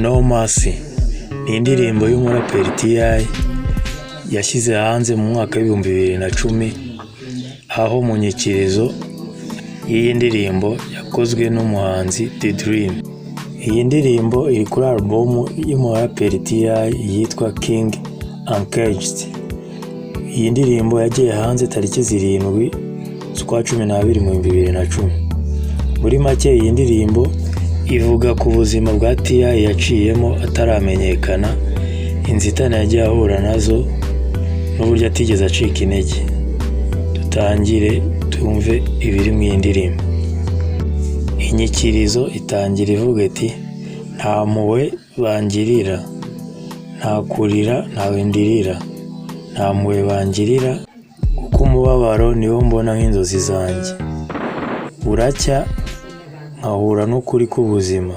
No Mercy ni indirimbo y'umuraperi T.I.C.E yashyize hanze mu mwaka w'ibihumbi 2010, aho mu nyikirizo y'iyi ndirimbo yakozwe n'umuhanzi The Dream. Iyi ndirimbo iri kuri album y'umuraperi T.I.C.E yitwa King Uncaged. Iyi ndirimbo yagiye hanze tariki 7 z'ukwa 12 mu 2010. Muri make iyi ndirimbo ivuga ku buzima bwa T.I.C.E yaciyemo ataramenyekana, inzitane yagiye ahura nazo n'uburyo atigeze acika intege. Dutangire tumve ibiri mu ndirimbo. Inyikirizo itangira ivuga iti: ntampuhwe bangirira, nta kurira ntawe ndirira, ntampuhwe bangirira kuko umubabaro niwo mbona nk'inzozi zanjye, buracya nkahura n'ukuri k'ubuzima,